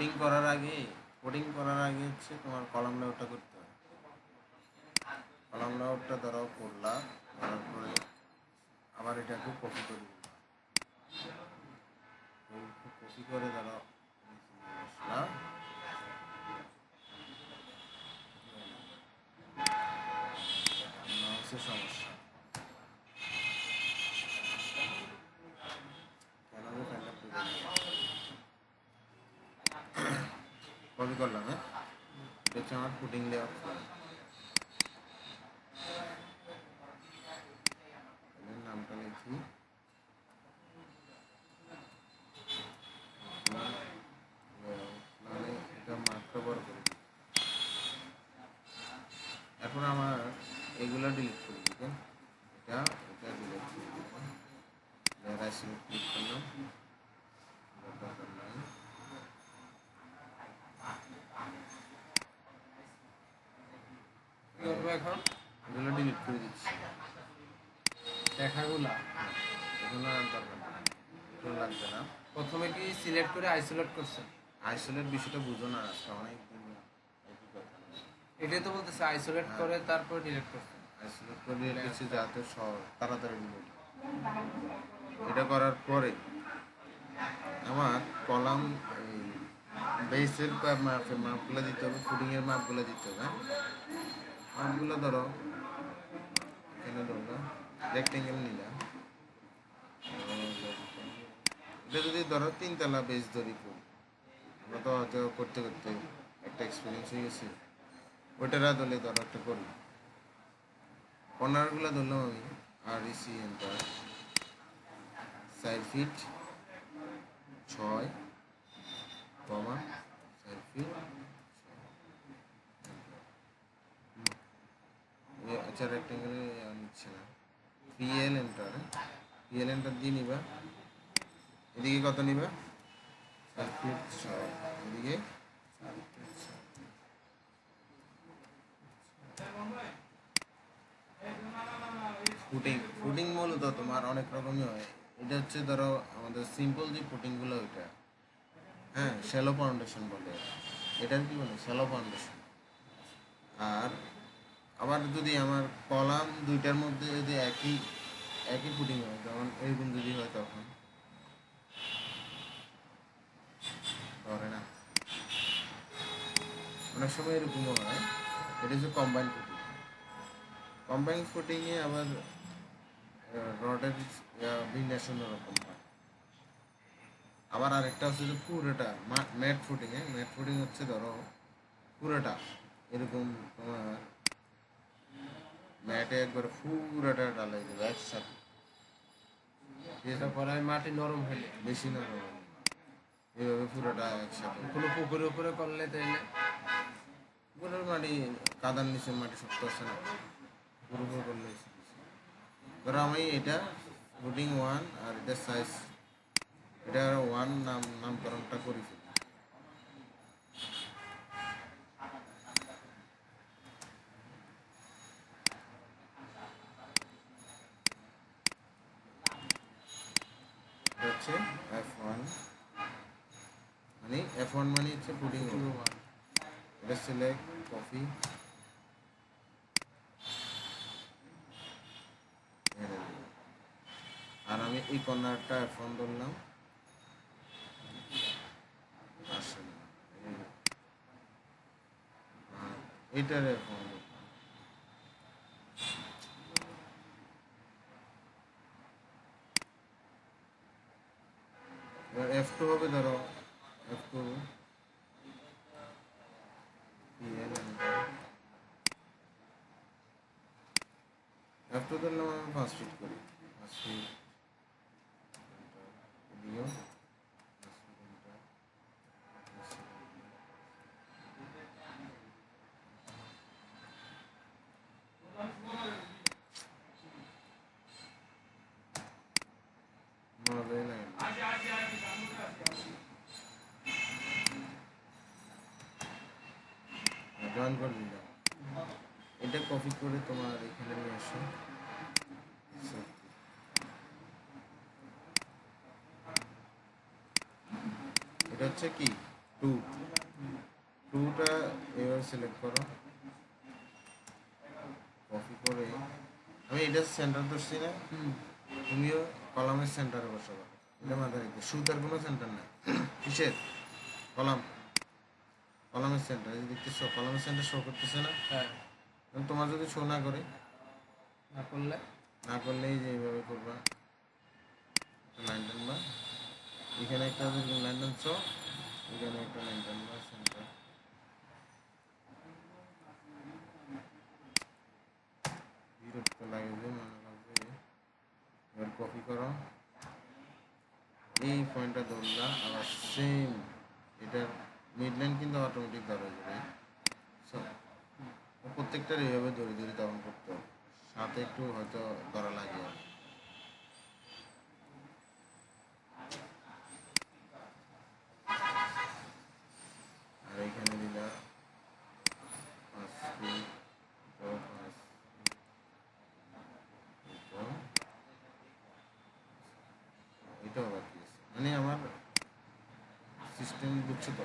Coding করার আগে হচ্ছে তোমার কলাম লেআউটটা করতে হবে। কলাম লেআউটটা ধরো করলা, করার পরে আবার এটাকে কপি করে দিবা। কপি করে ধরো আসলা, হচ্ছে সমস্যা কেন যে ফ্যানটা কপি করলাম। হ্যাঁ, এটা হচ্ছে আমার কোডিং লেআউট। নামটা লিখি, মানে এটা মাত্রা বড় করে দিই। এখন আমার এগুলো ডিলিট করে দিবে, এটা ডিলিট করে দিবে। রাইসে ক্লিক করলাম, এখন এগুলো ডিলিট করে দিচ্ছি। দেখাগুলা এগুলো আর দরকার নেই, এগুলো লাগবে না। প্রথমে কি সিলেক্ট করে আইসোলেট করছেন? আইসোলেট বিষয়টা বুঝো না, আজকে অনেক এটাই তো বলতেছে আইসোলেট করে তারপর ডিলিট করছেন। আইসোলেট করে রেখেছি যাতে তাড়াতাড়ি ডিলিট। এটা করার পরে আমার কলাম বেসের মাপগুলো দিতে হবে, ফুডিংয়ের মাপগুলো দিতে হবে। মাপগুলো ধরো এখানে ধরো রেক্টেঙ্গেল নিলাম। এটা যদি ধরো 3 তলা বেস ধরি, আমরা তো হয়তো করতে করতে একটা এক্সপিরিয়েন্স হয়ে গেছে, ওইটারা ধরলে ধরো একটা করি। কর্নারগুলো ধরলাম আমি, আর ইসি এন্টার, 4 ফিট 6, 4 ফিট। আচ্ছা, রেক্টেঙ্গেলে নিচ্ছে না, পিএল এন্টার, পিএল এন্টার দিয়ে নিবা। এদিকে কত নিবা? 4 ফিট 6, এদিকে ফুটিং মূলত তোমার অনেক রকমই হয়। এটা হচ্ছে ধরো আমাদের সিম্পল যে ফুটিংগুলো ওইটা, হ্যাঁ, শ্যালো ফাউন্ডেশন বলে। এটার কি বলে? Shallow foundation. আর আবার যদি আমার কলাম দুইটার মধ্যে যদি একই ফুটিং হয়, যেমন এরকম যদি হয়, তখন ধরে না, অনেক সময় এরকমও হয়। এটা হচ্ছে কম্বাইন ফুটিং। কম্বাইন ফুটিংয়ে আবার রডের বিন্যাস অন্যরকম হয়। আবার আরেকটা হচ্ছে যে পুরোটা ম্যাট ফুটিং। ম্যাট ফুটিং হচ্ছে ধরো পুরোটা এরকম তোমার ম্যাটে একবার পুরোটা ডালাই দেবে একসাথে। এটা পরে মাটি নরম হলে বেশি নরম হবে না, এইভাবে পুরোটা একসাথে। কোনো পুকুরের উপরে করলে তাইলে পুকুরের মাটি, কাদার নিচে মাটি শক্ত আছে না, পুরো পুরো করলে ধরো আমি এটা ফুটিং 1 আর এটা সাইজ, এটা 1 নামকরণটা করি ফেলি। হচ্ছে F1, মানে F1 মানে হচ্ছে ফুটিং 1। এটা সিলেক্ট কপি, আর আমি এই কর্নারটা F1 ধরলাম, আসে না, এটার F1 এবার F2 হবে, ধরো F2 F2 ধরলাম, আমি 5 ফিট করি, 5 ফিট দিও। জয়েন করে দিলাম। এটা কপি করে তোমার এখানে নিয়ে আসো। এটা হচ্ছে কি টু টুটা এবার সিলেক্ট করো, কপি করে আমি এটা সেন্টার ধরছি না, তুমিও কলামের সেন্টারে বসাবো। এটা মাথায় রাখবে, সুতার কোনো সেন্টার নাই। কিসের? কলাম, কলামের সেন্টার। এই যে দেখতেছো কলামের সেন্টার শো করতেছে না? হ্যাঁ, এবং তোমার যদি শো না করে, না করলে না করলে এই যে এইভাবে করবা, একটা লাইন টানবা, এখানে একটা লাইন টানছো, এখানে একটা লাইন টানবা সেন্টার। বিরক্ত লাগে যে মনে করবে, এবার কপি করো, এই পয়েন্টটা ধরলা, আবার সেম এটার মিড লাইন কিন্তু অটোমেটিক ধরা যাবে। সো প্রত্যেকটার এইভাবে ধরে ধরে তখন করতে হবে, সাথে একটু হয়তো ধরা লাগে। আর এখানে দিলা 5 ফিট, এটাও 5, এটাও বাকি আছে। মানে আমার সিস্টেম বুঝছো তো?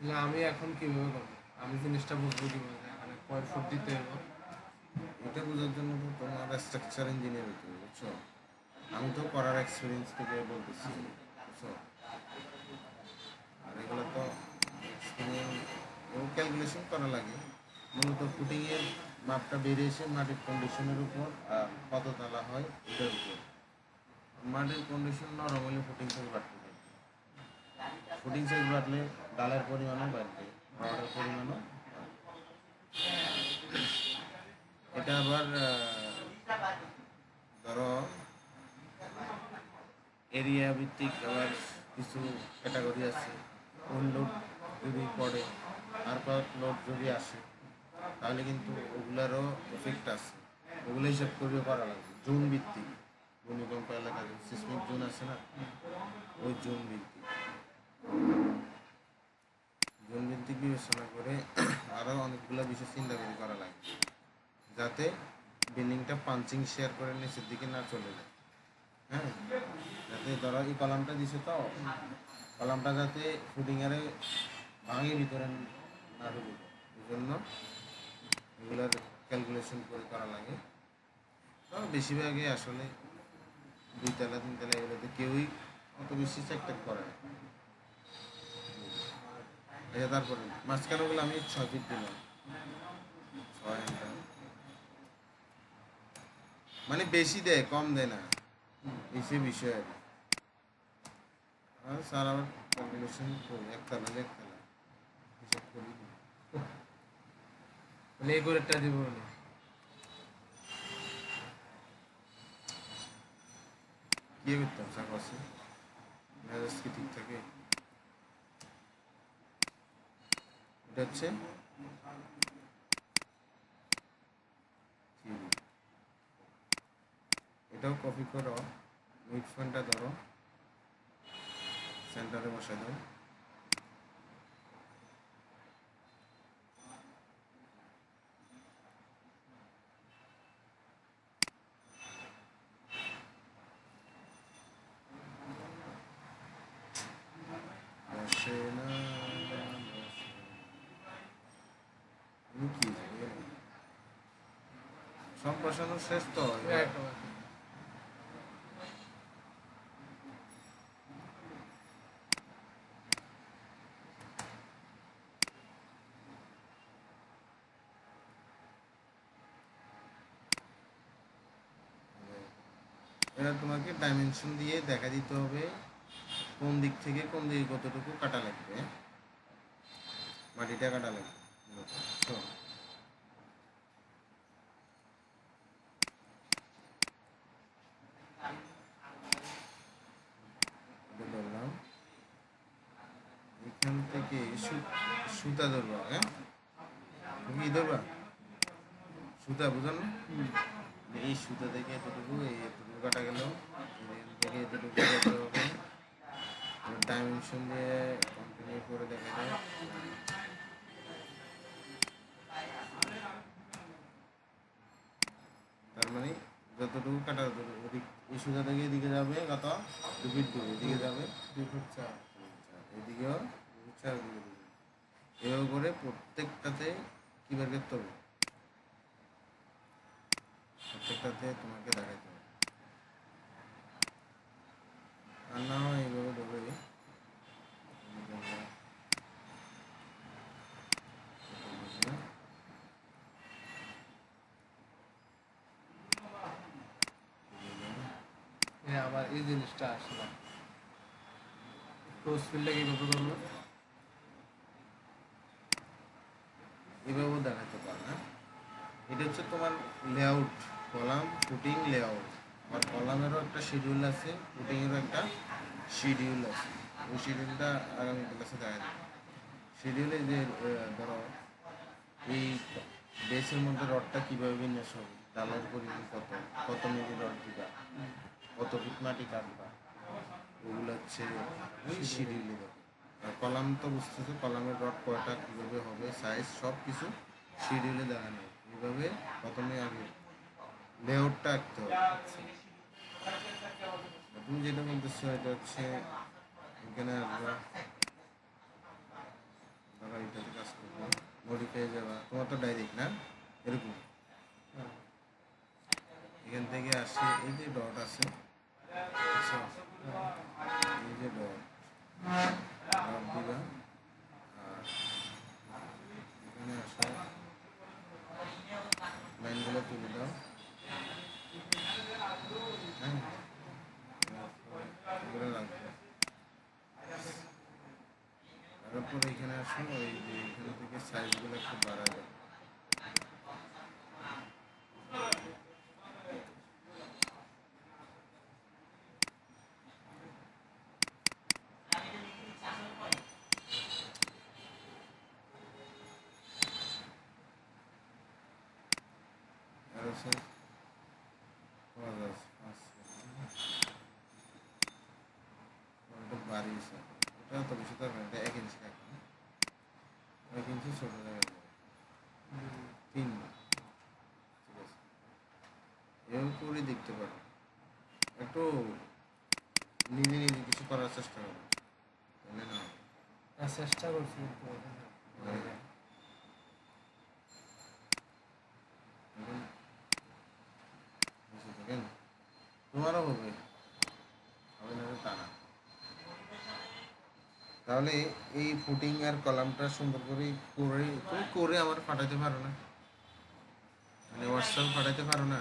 না, আমি এখন কিভাবে করবো? আমি জিনিসটা বুঝবো কিভাবে? এখানে কয় ফুট দিতে হবে? এটা বোঝার জন্য তো তোমার স্ট্রাকচার ইঞ্জিনিয়ার হতে হবে, বুঝছো? আমি তো করার এক্সপিরিয়েন্স থেকে বলতেছি, বুঝছো? আর এগুলো তো ক্যালকুলেশন করা লাগে। মূলত ফুটিংয়ের মাপটা বেরিয়ে এসে মাটির কন্ডিশনের উপর আর কত তালা হয় এটার উপর। মাটির কন্ডিশন নরম হলে ফুটিং সাইজ বাড়তে থাকে, ফুটিং সাইজ বাড়লে ডালের পরিমাণও বাড়বে, রডের পরিমাণও বাড়বে। এটা আবার ধরো এরিয়া ভিত্তিক আবার কিছু ক্যাটাগরি আছে। কোন লোড যদি পড়ে আর কয়েক লোড যদি আসে, তাহলে কিন্তু ওগুলারও এফেক্ট আছে, ওগুলো হিসাব করে করা লাগবে। জোন ভিত্তিক, ভূমিকম্প এলাকায় সিসমিক জোন আছে না, ওই জোন ভিত্তিক, জোন ভিত্তিক বিবেচনা করে আরও অনেকগুলো বিষয় চিন্তা করে করা লাগে, যাতে বিল্ডিংটা পাঞ্চিং শেয়ার করে নিচের দিকে না চলে যায়। হ্যাঁ, যাতে ধরো এই কলামটা দিছে, তো কলামটা যাতে ফুডিংয়ারে ভাঙে ভিতরে না ঢুকে যায়, এই জন্য এগুলার ক্যালকুলেশন করে করা লাগে। তো বেশিরভাগই আসলে 2 তলা 3 তলা এগুলোতে কেউই অত বেশি চেক করে না। আচ্ছা, তারপরে মাঝখানেগুলো আমি 6 ফিট দিলাম, 6 মানে বেশি দেয় কম দেয় না, এই বিষয় আর কি। আর স্যার আবার ক্যালকুলেশন করি, 1 তলা 1 তলা হিসাব করি। মানে এই করে দিব মানে। কি করতাম চারপাশে মেজাজ কি ঠিক থাকে? এটা হচ্ছে থিওরি। এটাও কপি করো, মিড পয়েন্টটা ধরো, সেন্টারে বসাই দাও, বসে না বসে। আমি কি জানি? সব বসানো শেষ তো এবার। একটা বাকি। এবার তোমাকে ডাইমেনশন দিয়ে দেখা দিতে হবে কোন দিক থেকে কোন দিকে কতটুকু কাটা লাগবে, মাটিটা কাটা লাগবে। তো এটা ধরলাম, এখান থেকে সুতা ধরবা। হ্যাঁ, তুমি কি ধরবা? সুতা বুঝো না? এই সুতা থেকে এতটুকু, এই এতটুকু কাটা গেল, এখান থেকে এতটুকু কাটা হবে। ডাইমেনশন দিয়ে কন্টিনিউ করে দেখা যায়। তার মানে যতটুকু কাটা ওদিক এই সোজা থেকে এদিকে যাবে কত 2 ফিট 2 এদিকে যাবে 2 ফুট 4। এদিকেও 2 ফিট 4 এদিকে 2 ফিট। এভাবে করে প্রত্যেকটাতে কি বের করতে হবে, প্রত্যেকটাতে তোমাকে দেখাইতে হবে। আর না হয় এইভাবে ধরে হ্যাঁ, আবার এই জিনিসটা আসে না। ক্লোজ ফিল্ডটা কিভাবে করবো? এভাবেও দেখাতে পারো। হ্যাঁ, এটা হচ্ছে তোমার লেআউট, কলাম ফুটিং লেআউট। আর কলামেরও একটা শিডিউল আছে, ফুটিংয়েরও একটা শিডিউল আছে। ওই শিডিউলটা আগামী ক্লাসে দেখা যাবে। শিডিউলে যে ধরো এই বেসের মধ্যে রডটা কীভাবে বিন্যাস হবে, ডালের পরিমাণ কত, কত মিলি রড দিবা, কত ফিট মাটি কাটবা, ওগুলো হচ্ছে ওই শিডিউলে দেবে। আর কলাম তো বুঝতেছো, কলামের রড কয়টা কীভাবে হবে, সাইজ সব কিছু শিডিউলে দেখানো হবে। এইভাবে প্রথমে আগে লেআউটটা আঁকতে হবে। তুমি যেটা বলতেছো এটা হচ্ছে এখানে আসবা, ধরো এটাতে কাজ করবো, মডিফাই যাবা, তোমার তো ডাইরেক্ট না এরকম। হ্যাঁ। এখান থেকে আসে এই যে ডট আছে, আচ্ছা এই যে ডট ডট দিবা। আর এখানে আসো, লাইনগুলো তুলে দাও। হ্যাঁ, এগুলো রাখবো। তারপর এখানে আসো, এই যে এখান থেকে সাইজগুলো একটু বাড়ায় দাও। আর হচ্ছে ওটা বাড়িয়েছে, ওটা তো বেশি দরকার, এটা 1 ইঞ্চি রাখো, 1 ইঞ্চি ছোট জায়গায় 3 ঠিক আছে। এভাবে করে দেখতে পারো, একটু নিজে নিজে কিছু করার চেষ্টা করো, তাহলে না হবে। চেষ্টা করছি কিন্তু ওখানে হয়ে যায়। এখন বুঝে থাকেন, তোমারও হবে, হবে না তো তা না। তাহলে এই ফুটিং আর কলামটা সুন্দর করে করে তুমি করে আমার পাঠাতে পারো না, মানে হোয়াটসঅ্যাপ পাঠাতে পারো না।